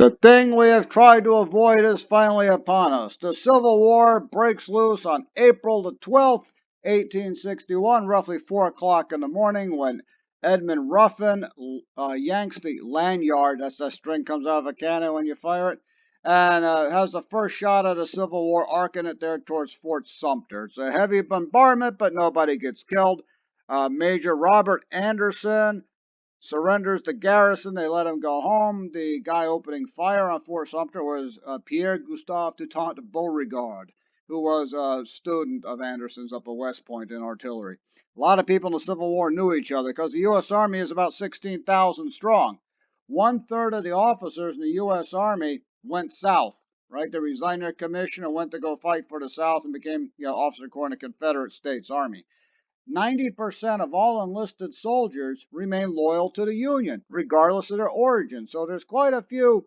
The thing we have tried to avoid is finally upon us. The Civil War breaks loose on April the 12th, 1861, roughly 4 o'clock in the morning, when Edmund Ruffin yanks the lanyard, that's that string comes out of a cannon when you fire it, and has the first shot of the Civil War, arcing it there towards Fort Sumter. It's a heavy bombardment, but nobody gets killed. Major Robert Anderson surrenders the garrison. They let him go home. The guy opening fire on Fort Sumter was Pierre Gustave Toutant Beauregard, who was a student of Anderson's up at West Point in artillery. A lot of people in the Civil War knew each other because the U.S. Army is about 16,000 strong. 1/3 of the officers in the U.S. Army went south, right? They resigned their commission and went to go fight for the South and became, officer corps in the Confederate States Army. 90% of all enlisted soldiers remain loyal to the Union, regardless of their origin. So there's quite a few,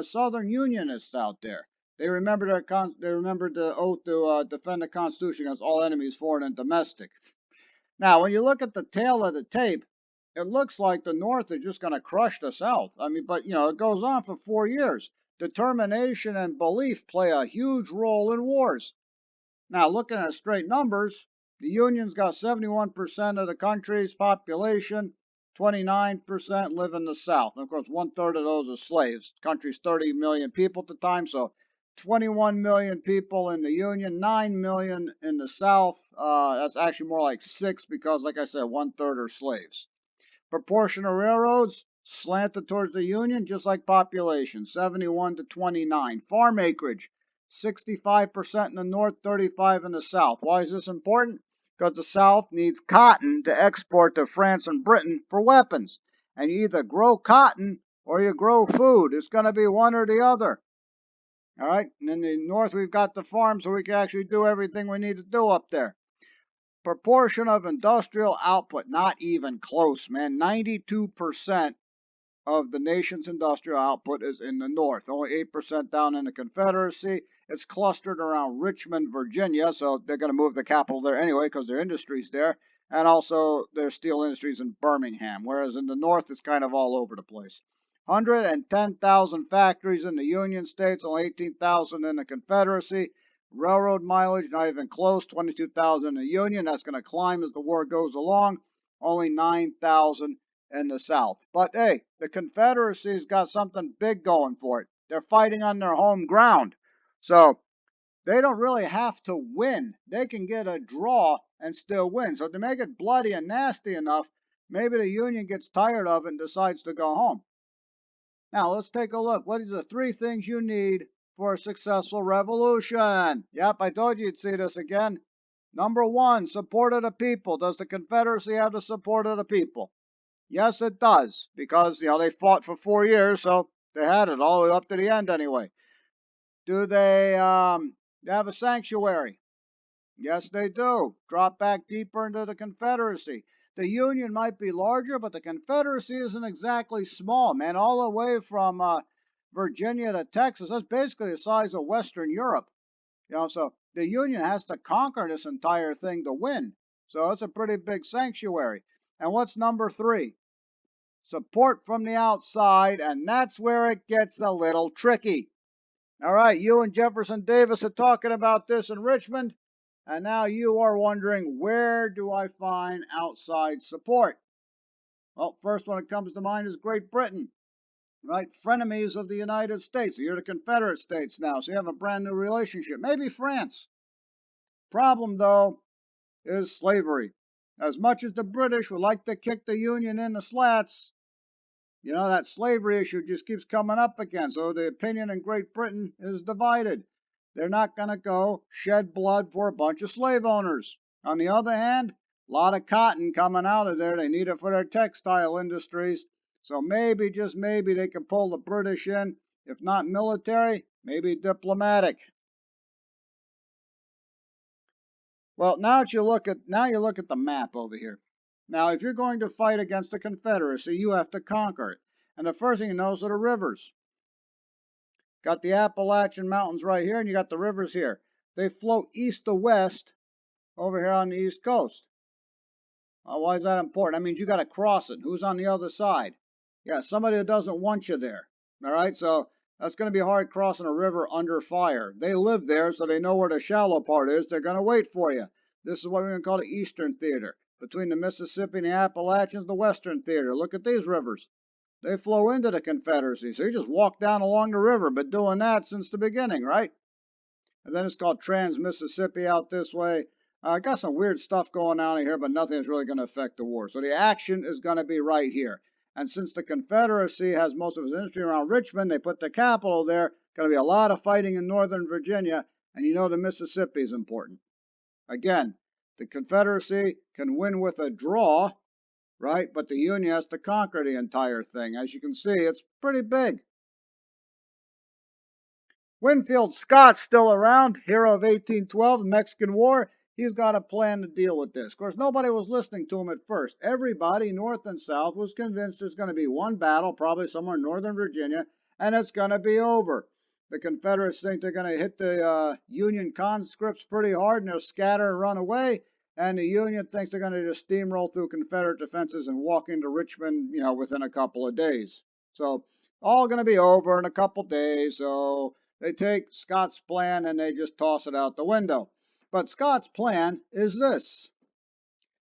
Southern Unionists out there. They remembered the oath to defend the Constitution against all enemies, foreign and domestic. Now, when you look at the tail of the tape, it looks like the North is just going to crush the South. But it goes on for 4 years. Determination and belief play a huge role in wars. Now, looking at straight numbers, the Union's got 71% of the country's population, 29% live in the South. And of course, 1/3 of those are slaves. The country's 30 million people at the time, so 21 million people in the Union, 9 million in the South. That's actually more like 6 because, like I said, 1/3 are slaves. Proportion of railroads slanted towards the Union, just like population, 71 to 29. Farm acreage, 65% in the North, 35% in the South. Why is this important? Because the South needs cotton to export to France and Britain for weapons. And you either grow cotton or you grow food. It's going to be one or the other. All right? And in the North, we've got the farm, so we can actually do everything we need to do up there. Proportion of industrial output, not even close, man. 92% of the nation's industrial output is in the North. Only 8% down in the Confederacy. It's clustered around Richmond, Virginia, so they're going to move the capital there anyway because their industry's there, and also their steel industries in Birmingham, whereas in the North it's kind of all over the place. 110,000 factories in the Union States, only 18,000 in the Confederacy. Railroad mileage, not even close, 22,000 in the Union. That's going to climb as the war goes along. Only 9,000 in the South. But hey, the Confederacy's got something big going for it. They're fighting on their home ground. So they don't really have to win. They can get a draw and still win. So to make it bloody and nasty enough, maybe the Union gets tired of it and decides to go home. Now let's take a look. What are the 3 things you need for a successful revolution? Yep, I told you you'd see this again. Number 1, support of the people. Does the Confederacy have the support of the people? Yes, it does, because, they fought for 4 years, so they had it all the way up to the end anyway. Do they have a sanctuary? Yes, they do. Drop back deeper into the Confederacy. The Union might be larger, but the Confederacy isn't exactly small, man. All the way from Virginia to Texas, that's basically the size of Western Europe. So the Union has to conquer this entire thing to win. So it's a pretty big sanctuary. And what's number 3? Support from the outside, and that's where it gets a little tricky. All right, you and Jefferson Davis are talking about this in Richmond, and now you are wondering, where do I find outside support? Well, first one that comes to mind is Great Britain, right? Frenemies of the United States. You're the Confederate States now, so you have a brand new relationship. Maybe France. Problem, though, is slavery. As much as the British would like to kick the Union in the slats, that slavery issue just keeps coming up again. So the opinion in Great Britain is divided. They're not going to go shed blood for a bunch of slave owners. On the other hand, a lot of cotton coming out of there. They need it for their textile industries. So maybe, just maybe, they can pull the British in. If not military, maybe diplomatic. Well, now you look at the map over here. Now, if you're going to fight against the Confederacy, you have to conquer it. And the first thing you know is the rivers. Got the Appalachian Mountains right here, and you got the rivers here. They flow east to west over here on the East Coast. Why is that important? That means you got to cross it. Who's on the other side? Yeah, somebody who doesn't want you there. All right, so that's going to be hard crossing a river under fire. They live there, so they know where the shallow part is. They're going to wait for you. This is what we're going to call the Eastern Theater. Between the Mississippi and the Appalachians, the Western Theater. Look at these rivers. They flow into the Confederacy. So you just walk down along the river, but doing that since the beginning, right? And then it's called Trans-Mississippi out this way. Got some weird stuff going on in here, but nothing is really going to affect the war. So the action is going to be right here. And since the Confederacy has most of its industry around Richmond, they put the capital there. Going to be a lot of fighting in Northern Virginia, and you know the Mississippi is important. Again, the Confederacy can win with a draw, right? But the Union has to conquer the entire thing. As you can see, it's pretty big. Winfield Scott's still around, hero of 1812, the Mexican War. He's got a plan to deal with this. Of course, nobody was listening to him at first. Everybody, North and South, was convinced there's going to be one battle, probably somewhere in Northern Virginia, and it's going to be over. The Confederates think they're going to hit the Union conscripts pretty hard, and they'll scatter and run away. And the Union thinks they're going to just steamroll through Confederate defenses and walk into Richmond, within a couple of days. So all going to be over in a couple of days. So they take Scott's plan and they just toss it out the window. But Scott's plan is this.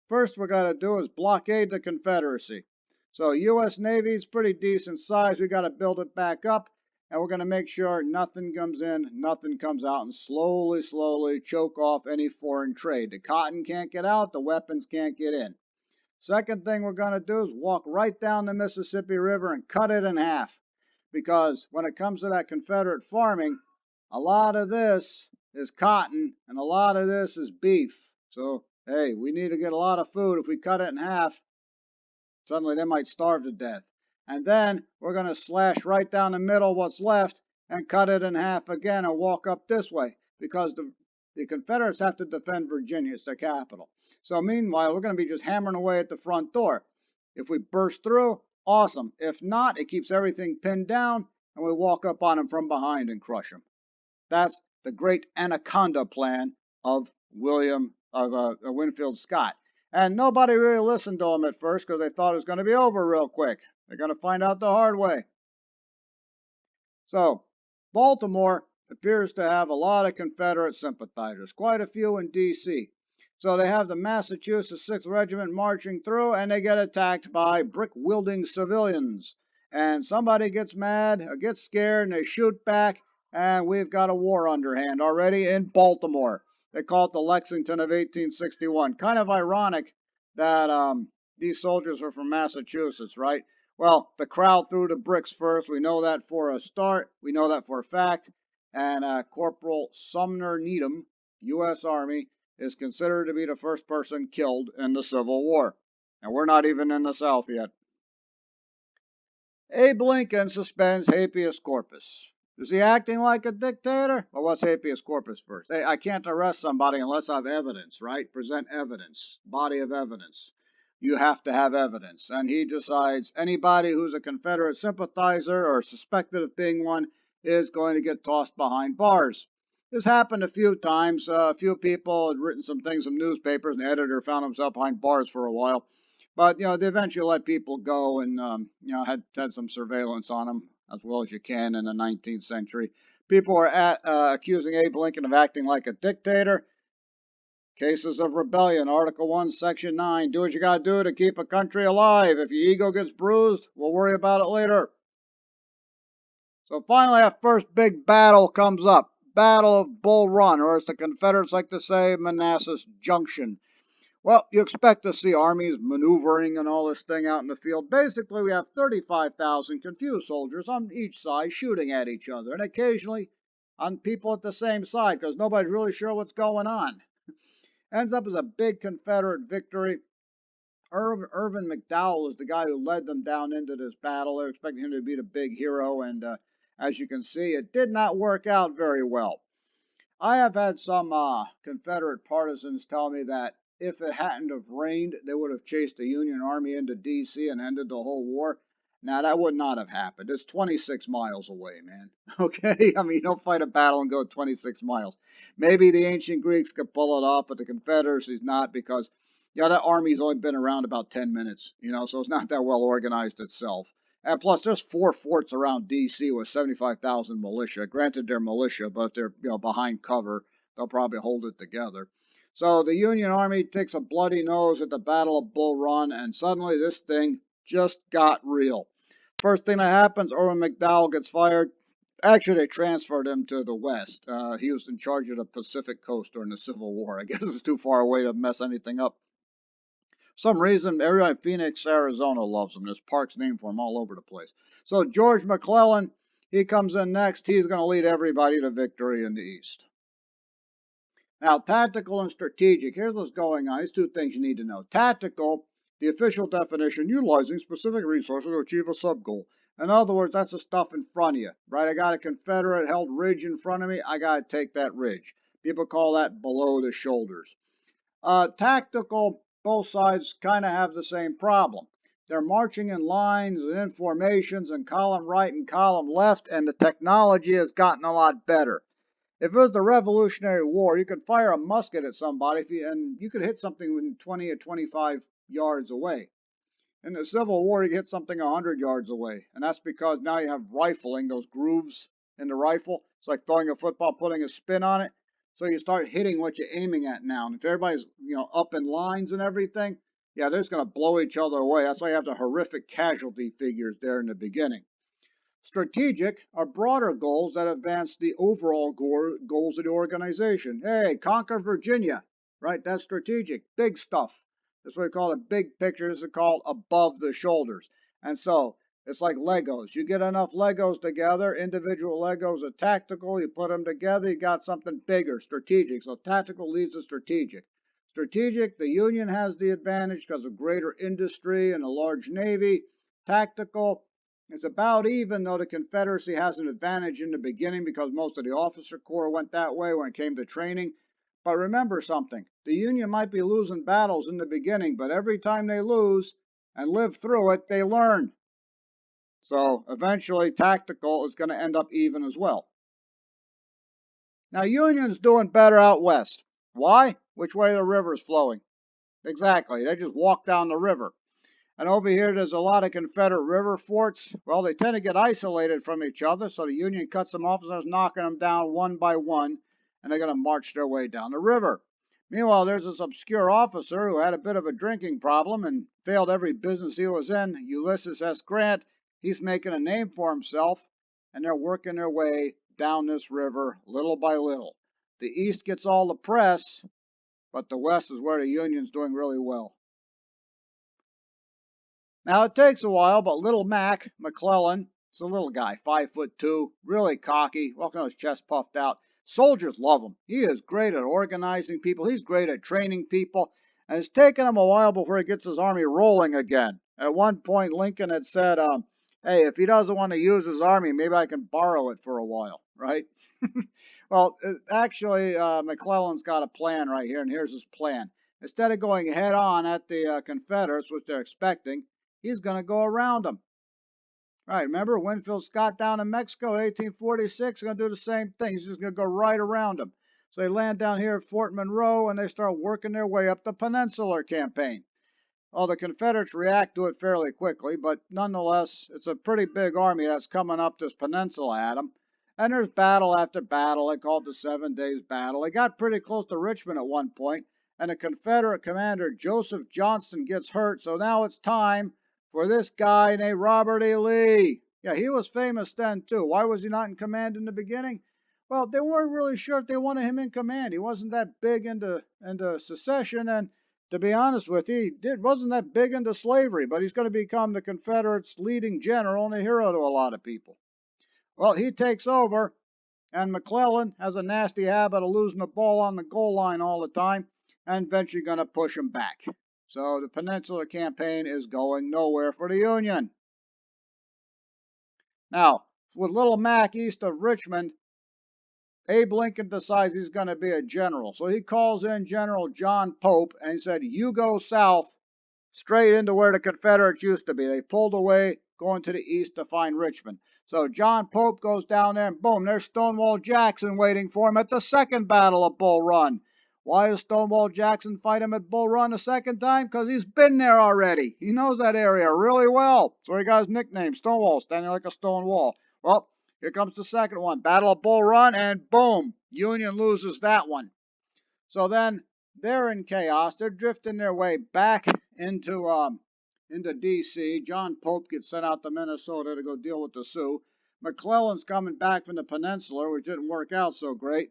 First, we're going to do is blockade the Confederacy. So U.S. Navy's pretty decent size. We got to build it back up, and we're going to make sure nothing comes in, nothing comes out, and slowly choke off any foreign trade. The cotton can't get out, the weapons can't get in. Second thing we're going to do is walk right down the Mississippi River and cut it in half. Because when it comes to that Confederate farming, a lot of this is cotton and a lot of this is beef. So, hey, we need to get a lot of food. If we cut it in half, suddenly they might starve to death. And then we're going to slash right down the middle what's left and cut it in half again and walk up this way. Because the Confederates have to defend Virginia. It's their capital. So meanwhile, we're going to be just hammering away at the front door. If we burst through, awesome. If not, it keeps everything pinned down, and we walk up on them from behind and crush them. That's the great Anaconda plan of Winfield Scott. And nobody really listened to him at first because they thought it was going to be over real quick. They're going to find out the hard way. So, Baltimore appears to have a lot of Confederate sympathizers, quite a few in D.C. So they have the Massachusetts 6th Regiment marching through, and they get attacked by brick-wielding civilians. And somebody gets mad or gets scared, and they shoot back, and we've got a war underhand already in Baltimore. They call it the Lexington of 1861. Kind of ironic that these soldiers are from Massachusetts, right? Well, the crowd threw the bricks first. We know that for a start. We know that for a fact. And Corporal Sumner Needham, U.S. Army, is considered to be the first person killed in the Civil War. And we're not even in the South yet. Abe Lincoln suspends habeas corpus. Is he acting like a dictator? Well, what's habeas corpus first? Hey, I can't arrest somebody unless I have evidence, right? Present evidence, body of evidence. You have to have evidence. And he decides anybody who's a Confederate sympathizer or suspected of being one is going to get tossed behind bars. This happened a few times. A few people had written some things in newspapers, and the editor found himself behind bars for a while. But, they eventually let people go and, had some surveillance on them as well as you can in the 19th century. People were accusing Abe Lincoln of acting like a dictator. Cases of rebellion, Article 1, Section 9. Do what you got to do to keep a country alive. If your ego gets bruised, we'll worry about it later. So finally, our first big battle comes up. Battle of Bull Run, or as the Confederates like to say, Manassas Junction. Well, you expect to see armies maneuvering and all this thing out in the field. Basically, we have 35,000 confused soldiers on each side shooting at each other, and occasionally on people at the same side because nobody's really sure what's going on. Ends up as a big Confederate victory. Irvin McDowell is the guy who led them down into this battle. They're expecting him to be the big hero, and as you can see, it did not work out very well. I have had some Confederate partisans tell me that if it hadn't have rained, they would have chased the Union Army into D.C. and ended the whole war. Now, that would not have happened. It's 26 miles away, man. Okay? I mean, you don't fight a battle and go 26 miles. Maybe the ancient Greeks could pull it off, but the Confederacy's not because, that army's only been around about 10 minutes, so it's not that well organized itself. And plus, there's 4 forts around D.C. with 75,000 militia. Granted, they're militia, but if they're behind cover, they'll probably hold it together. So the Union Army takes a bloody nose at the Battle of Bull Run, and suddenly this thing just got real. First thing that happens, Irwin McDowell gets fired. Actually, they transferred him to the West. He was in charge of the Pacific Coast during the Civil War. I guess it's too far away to mess anything up. For some reason, everyone in Phoenix, Arizona loves him. There's parks named for him all over the place. So George McClellan, he comes in next. He's going to lead everybody to victory in the East. Now, tactical and strategic. Here's what's going on. These two things you need to know. Tactical, the official definition, utilizing specific resources to achieve a sub-goal. In other words, that's the stuff in front of you, right? I got a Confederate-held ridge in front of me. I got to take that ridge. People call that below the shoulders. Tactical, both sides kind of have the same problem. They're marching in lines and in formations and column right and column left, and the technology has gotten a lot better. If it was the Revolutionary War, you could fire a musket at somebody and you could hit something within 20 or 25 yards away. In the Civil War, you could hit something 100 yards away, and that's because now you have rifling, those grooves in the rifle. It's like throwing a football, putting a spin on it. So you start hitting what you're aiming at now. And if everybody's up in lines and everything, yeah, they're just going to blow each other away. That's why you have the horrific casualty figures there in the beginning. Strategic are broader goals that advance the overall goals of the organization. Hey, conquer Virginia, right? That's strategic. Big stuff. That's what we call it. Big picture. This is called above the shoulders. And so it's like Legos. You get enough Legos together, individual Legos are tactical. You put them together, you got something bigger, strategic. So tactical leads to strategic. Strategic, the Union has the advantage because of greater industry and a large navy. Tactical, it's about even, though the Confederacy has an advantage in the beginning because most of the officer corps went that way when it came to training. But remember something, the Union might be losing battles in the beginning, but every time they lose and live through it, they learn. So eventually tactical is going to end up even as well. Now Union's doing better out west. Why? Which way the river's flowing? Exactly, they just walk down the river. And over here, there's a lot of Confederate river forts. Well, they tend to get isolated from each other, so the Union cuts them off and starts knocking them down one by one, and they're going to march their way down the river. Meanwhile, there's this obscure officer who had a bit of a drinking problem and failed every business he was in, Ulysses S. Grant. He's making a name for himself, and they're working their way down this river little by little. The East gets all the press, but the West is where the Union's doing really well. Now, it takes a while, but little Mac, McClellan, it's a little guy, 5'2", really cocky, walking with his chest puffed out. Soldiers love him. He is great at organizing people. He's great at training people. And it's taken him a while before he gets his army rolling again. At one point, Lincoln had said, hey, if he doesn't want to use his army, maybe I can borrow it for a while, right? Well, actually, McClellan's got a plan right here, and here's his plan. Instead of going head on at the Confederates, which they're expecting, he's going to go around them. All right, remember Winfield Scott down in Mexico, 1846, going to do the same thing. He's just going to go right around them. So they land down here at Fort Monroe, and they start working their way up the Peninsular Campaign. Well, the Confederates react to it fairly quickly, but nonetheless, it's a pretty big army that's coming up this peninsula at them. And there's battle after battle. They call it the 7 Days Battle. They got pretty close to Richmond at one point, and the Confederate commander Joseph Johnston gets hurt, so now it's time for this guy named Robert E. Lee. Yeah, he was famous then, too. Why was he not in command in the beginning? Well, they weren't really sure if they wanted him in command. He wasn't that big into secession, and to be honest with you, he wasn't that big into slavery, but he's going to become the Confederates' leading general and a hero to a lot of people. Well, he takes over, and McClellan has a nasty habit of losing the ball on the goal line all the time, and eventually going to push him back. So the Peninsular Campaign is going nowhere for the Union. Now, with Little Mac east of Richmond, Abe Lincoln decides he's going to be a general. So he calls in General John Pope, and he said, you go south straight into where the Confederates used to be. They pulled away, going to the east to find Richmond. So John Pope goes down there, and boom, there's Stonewall Jackson waiting for him at the second Battle of Bull Run. Why does Stonewall Jackson fight him at Bull Run a second time? Because he's been there already. He knows that area really well. So he got his nickname, Stonewall, standing like a stone wall. Well, here comes the second one. Battle of Bull Run, and boom, Union loses that one. So then they're in chaos. They're drifting their way back into D.C. John Pope gets sent out to Minnesota to go deal with the Sioux. McClellan's coming back from the Peninsula, which didn't work out so great.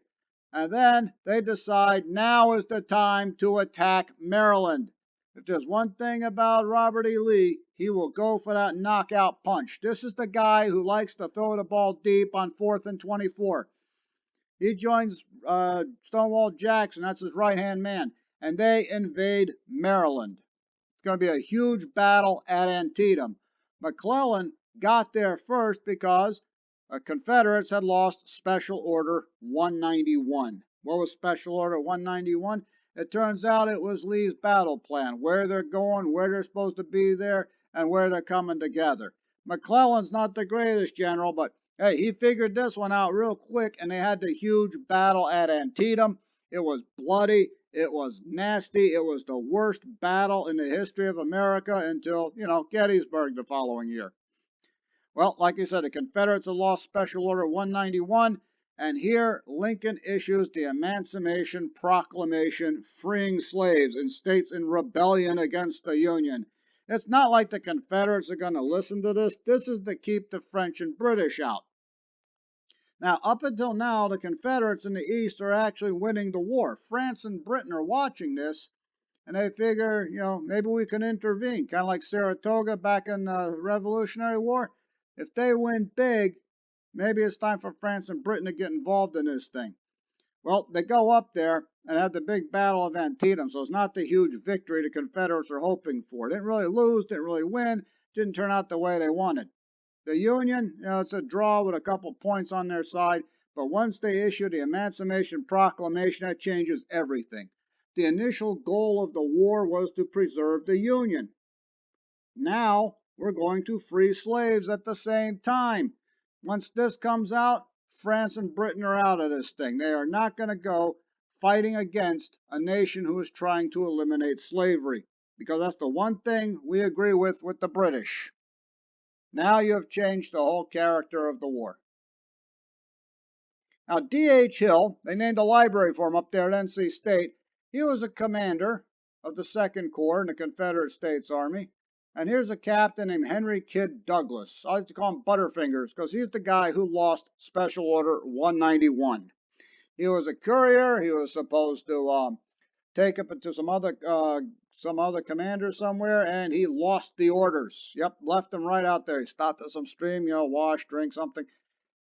And then they decide now is the time to attack Maryland. If there's one thing about Robert E. Lee, he will go for that knockout punch. This is the guy who likes to throw the ball deep on 4th and 24. He joins Stonewall Jackson, that's his right-hand man, and they invade Maryland. It's going to be a huge battle at Antietam. McClellan got there first because the Confederates had lost Special Order 191. What was Special Order 191? It turns out it was Lee's battle plan, where they're going, where they're supposed to be there, and where they're coming together. McClellan's not the greatest general, but hey, he figured this one out real quick, and they had the huge battle at Antietam. It was bloody. It was nasty. It was the worst battle in the history of America until, Gettysburg the following year. Well, like I said, the Confederates had lost Special Order 191, and here Lincoln issues the Emancipation Proclamation freeing slaves in states in rebellion against the Union. It's not like the Confederates are going to listen to this. This is to keep the French and British out. Now, up until now, the Confederates in the East are actually winning the war. France and Britain are watching this, and they figure, maybe we can intervene, kind of like Saratoga back in the Revolutionary War. If they win big, maybe it's time for France and Britain to get involved in this thing. Well, they go up there and have the big battle of Antietam, so it's not the huge victory the Confederates are hoping for. Didn't really lose, didn't really win, didn't turn out the way they wanted. The Union, it's a draw with a couple points on their side, but once they issue the Emancipation Proclamation, that changes everything. The initial goal of the war was to preserve the Union. Now, we're going to free slaves at the same time. Once this comes out, France and Britain are out of this thing. They are not going to go fighting against a nation who is trying to eliminate slavery, because that's the one thing we agree with the British. Now you have changed the whole character of the war. Now, D.H. Hill, they named a library for him up there at NC State. He was a commander of the 2nd Corps in the Confederate States Army. And here's a captain named Henry Kidd Douglas. I like to call him Butterfingers because he's the guy who lost Special Order 191. He was a courier. He was supposed to take up to some other commander somewhere, and he lost the orders. Yep, left them right out there. He stopped at some stream, wash, drink something,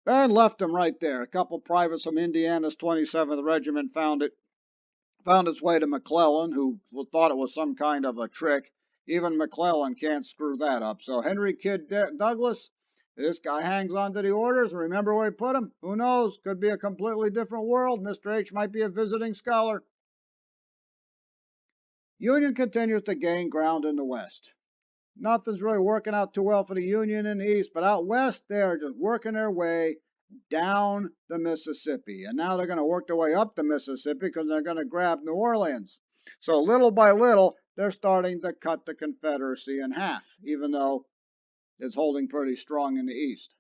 and left them right there. A couple privates from Indiana's 27th Regiment found its way to McClellan, who thought it was some kind of a trick. Even McClellan can't screw that up. So Henry Kidd Douglas, this guy hangs on to the orders. Remember where he put them? Who knows? Could be a completely different world. Mr. H might be a visiting scholar. Union continues to gain ground in the West. Nothing's really working out too well for the Union in the East, but out West, they are just working their way down the Mississippi. And now they're going to work their way up the Mississippi because they're going to grab New Orleans. So little by little, they're starting to cut the Confederacy in half, even though it's holding pretty strong in the East.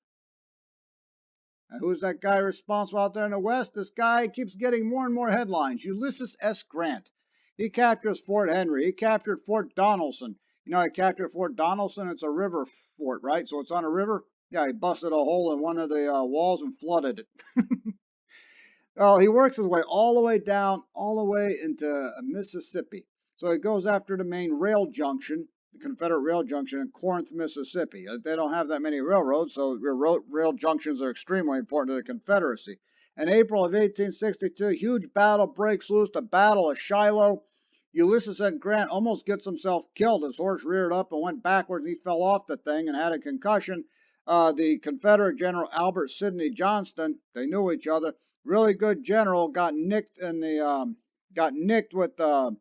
And who's that guy responsible out there in the West? This guy keeps getting more and more headlines. Ulysses S. Grant. He captures Fort Henry. He captured Fort Donelson. He captured Fort Donelson. It's a river fort, right? So it's on a river. Yeah, he busted a hole in one of the walls and flooded it. Well, he works his way all the way down, all the way into Mississippi. So he goes after the main rail junction, the Confederate rail junction in Corinth, Mississippi. They don't have that many railroads, so rail junctions are extremely important to the Confederacy. In April of 1862, a huge battle breaks loose, the Battle of Shiloh. Ulysses S. Grant almost gets himself killed. His horse reared up and went backwards, and he fell off the thing and had a concussion. The Confederate General Albert Sidney Johnston, they knew each other, really good general, got nicked with an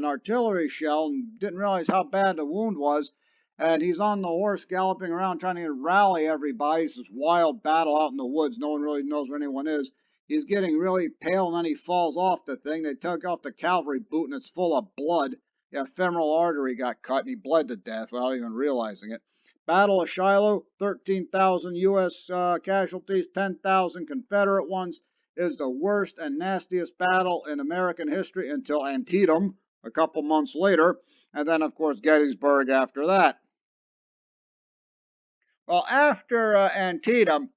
artillery shell and didn't realize how bad the wound was. And he's on the horse galloping around trying to rally everybody. It's this wild battle out in the woods. No one really knows where anyone is. He's getting really pale, and then he falls off the thing. They took off the cavalry boot, and it's full of blood. Yeah, femoral artery got cut, and he bled to death without even realizing it. Battle of Shiloh, 13,000 U.S. Casualties, 10,000 Confederate ones, is the worst and nastiest battle in American history until Antietam a couple months later, and then, of course, Gettysburg after that. Well, after Antietam,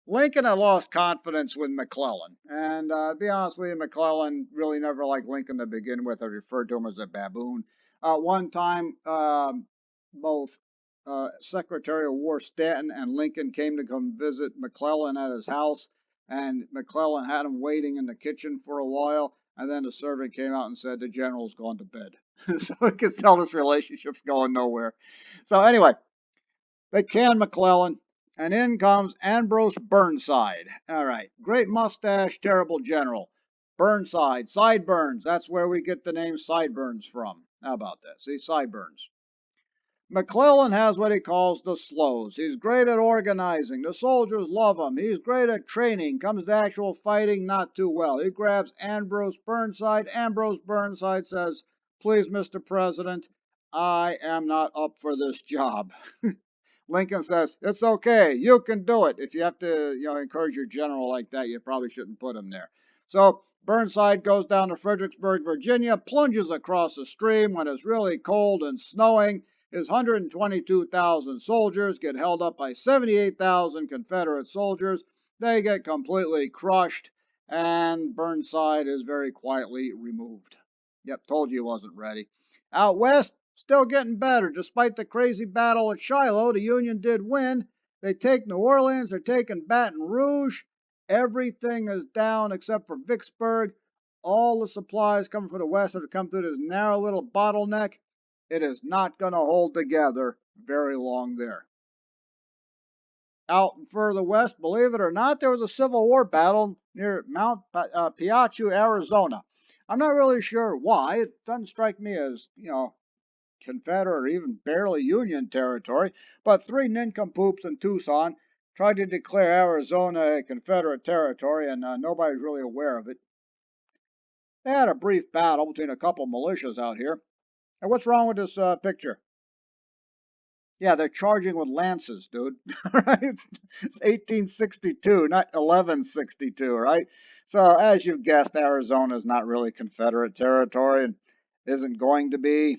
Lincoln had lost confidence with McClellan. And to be honest with you, McClellan really never liked Lincoln to begin with. I referred to him as a baboon. One time, both Secretary of War Stanton and Lincoln came to come visit McClellan at his house. And McClellan had him waiting in the kitchen for a while. And then the servant came out and said, the general's gone to bed. So you can tell this relationship's going nowhere. So anyway, they can McClellan, and in comes Ambrose Burnside. All right, great mustache, terrible general. Burnside, sideburns. That's where we get the name sideburns from. How about that? See, sideburns. McClellan has what he calls the slows. He's great at organizing. The soldiers love him. He's great at training. Comes to actual fighting, not too well. He grabs Ambrose Burnside. Ambrose Burnside says, please, Mr. President, I am not up for this job. Lincoln says, it's okay, you can do it. If you have to, encourage your general like that, you probably shouldn't put him there. So Burnside goes down to Fredericksburg, Virginia, plunges across the stream when it's really cold and snowing. His 122,000 soldiers get held up by 78,000 Confederate soldiers. They get completely crushed, and Burnside is very quietly removed. Yep, told you he wasn't ready. Out west, still getting better. Despite the crazy battle at Shiloh, the Union did win. They take New Orleans, they're taking Baton Rouge. Everything is down except for Vicksburg. All the supplies coming from the west have come through this narrow little bottleneck. It is not going to hold together very long there. Out further west, believe it or not, there was a Civil War battle near Mount Piachu, Arizona. I'm not really sure why. It doesn't strike me as, Confederate or even barely Union territory, but three nincompoops in Tucson tried to declare Arizona a Confederate territory, and nobody's really aware of it. They had a brief battle between a couple militias out here. And what's wrong with this picture? Yeah, they're charging with lances, dude. Right? It's 1862, not 1162, right? So, as you've guessed, Arizona is not really Confederate territory and isn't going to be.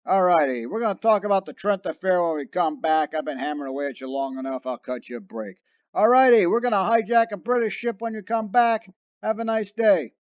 Alrighty, we're going to talk about the Trent Affair when we come back. I've been hammering away at you long enough. I'll cut you a break. Alrighty, we're going to hijack a British ship when you come back. Have a nice day.